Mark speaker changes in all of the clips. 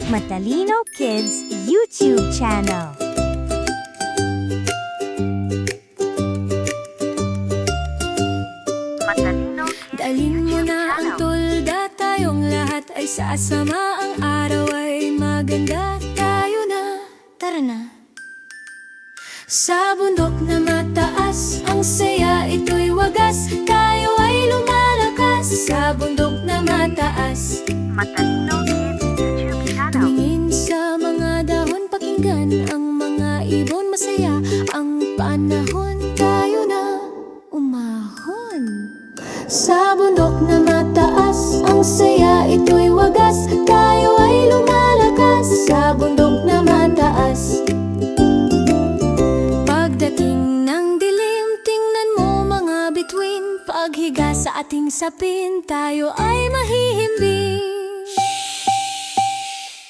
Speaker 1: Matalino Kids YouTube channel.
Speaker 2: Dalhin mo na ang tulda, tayong lahat ay sasama. Ang araw ay maganda, tayo na, tara na. Sa bundok na mataas, ang saya ito'y wagas. Tayo ay lumalakas sa bundok na mataas.
Speaker 1: Matalino Kids YouTube channel.
Speaker 2: Tumingin sa mga dahon, pakinggan ang mga ibon, masaya ang panahon. Tayo na umahon. Sa bundok na mataas, ang saya ito'y wagas. Tayo ay lumalakas sa bundok na mataas. Pagdating ng dilim, tingnan mo mga bituin. Paghiga sa ating sapin, tayo ay mahihimbing.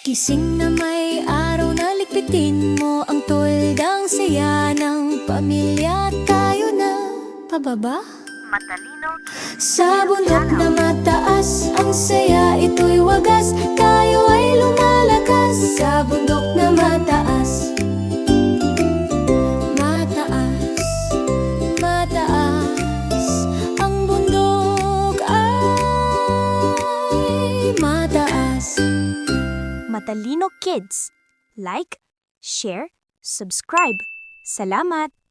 Speaker 2: Gising na may araw na likpitin mo ang tuldang saya ng pamilya. Tayo na pababa.
Speaker 1: Matalino
Speaker 2: Sa bundok na mataas, ang saya ito'y wagas. Tayo ay lumalakas sa bundok na mataas. Mataas, mataas, ang bundok ay mataas.
Speaker 1: Matalino Kids. Like, share, subscribe. Salamat!